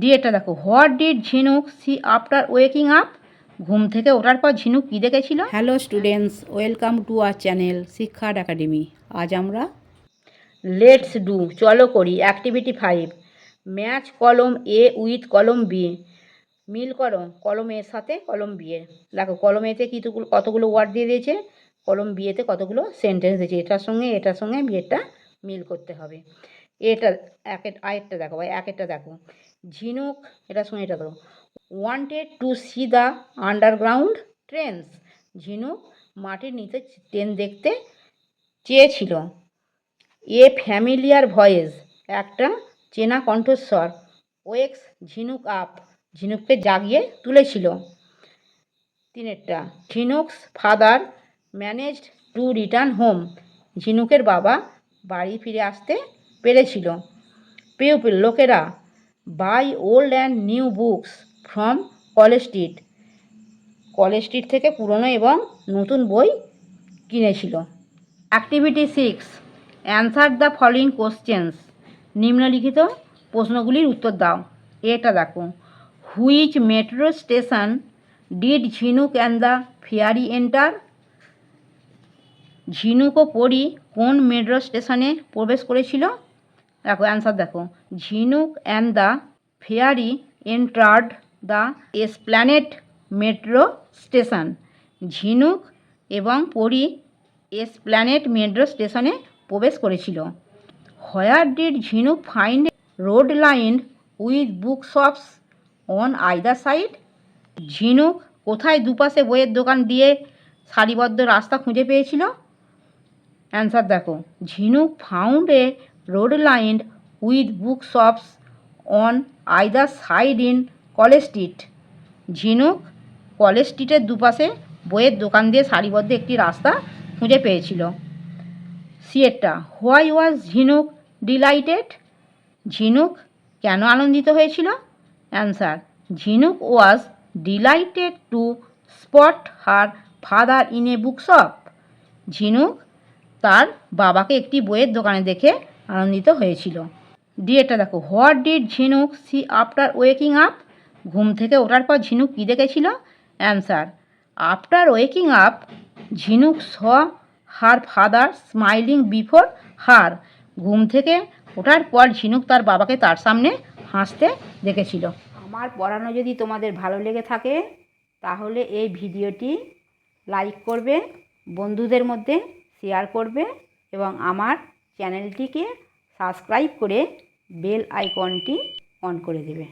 ডিএটা দেখো, what did ঝিনুক C after waking up? ঘুম থেকে ওঠার পর ঝিনুক কী দেখেছিল? Hello students, welcome to our channel শিক্ষার একাডেমি। আজ আমরা লেটস ডু, চলো করি, অ্যাক্টিভিটি 5, ম্যাচ কলম এ উইথ কলম বি। মিল করো কলম এর সাথে কলম বি এর। দেখো কলম এতে কতগুলো ওয়ার্ড দিয়ে দিয়েছে, কলম বি এতে কতগুলো সেন্টেন্স দিয়েছে, এটার সঙ্গে বিয়েরটা মিল করতে হবে। এটা আরেকটা দেখো ভাই, একটা দেখো, ঝিনুক এটার সঙ্গে এটা দেখো, wanted to C the underground trains. ঝিনুক মাটির নিচে ট্রেন দেখতে চেয়েছিল। এ ফ্যামিলিয়ার ভয়েস, একটা চেনা কণ্ঠস্বর, ওয়েক্স ঝিনুক আপ, ঝিনুককে জাগিয়ে তুলেছিল। তিনেরটা, Jhinuk's father managed to return home, ঝিনুকের বাবা বাড়ি ফিরে আসতে পেরেছিল। পিউপিল, লোকেরা buy old and new books from College Street, College Street থেকে পুরনো এবং নতুন বই কিনেছিল। Activity 6, answer the following questions, নিম্নলিখিত প্রশ্নগুলির উত্তর দাও। এটা দেখো, which metro station did Jhinuk and the fairy enter? ঝিনুক ও পরি কোন মেট্রো স্টেশনে প্রবেশ করেছিল? দেখো অ্যান্সার দেখো, ঝিনুক and the fairy entered the Esplanade metro station, ঝিনুক এবং পরি এসপ্ল্যানেড মেট্রো স্টেশনে প্রবেশ করেছিল। হোয়ার ডিড ঝিনুক find road line with book shops on either side? ঝিনুক কোথায় দুপাশে বইয়ের দোকান দিয়ে সারিবদ্ধ রাস্তা খুঁজে পেয়েছিল? অ্যান্সার দেখো, ঝিনুক found a road line with book shops on either side in college street, ঝিনুক কলেজ স্ট্রিটের দুপাশে বইয়ের দোকান দিয়ে সারিবদ্ধ একটি রাস্তা খুঁজে পেয়েছিল। সিয়েরটা, হোয়াই ওয়াজ ঝিনুক ডিলাইটেড? ঝিনুক কেন আনন্দিত হয়েছিল? অ্যান্সার, ঝিনুক ওয়াজ delighted to spot her father in a book shop, ঝিনুক তার বাবাকে একটি বইয়ের দোকানে দেখে আনন্দিত হয়েছিল। ডিএটা দেখো, হোয়াট ডিড ঝিনুক সি আফটার ওয়েকিং আপ? ঘুম থেকে ওঠার পর ঝিনুক কী দেখেছিল? অ্যান্সার, আফটার ওয়েকিং আপ ঝিনুক স হার ফাদার স্মাইলিং বিফোর হার, ঘুম থেকে ওঠার পর ঝিনুক তার বাবাকে তার সামনে হাসতে দেখেছিল। আমার পড়ানো যদি তোমাদের ভালো লেগে থাকে তাহলে এই ভিডিওটি লাইক করবে, বন্ধুদের মধ্যে শেয়ার করবে এবং আমার চ্যানেলটিকে সাবস্ক্রাইব করে বেল আইকনটি অন করে দেবে।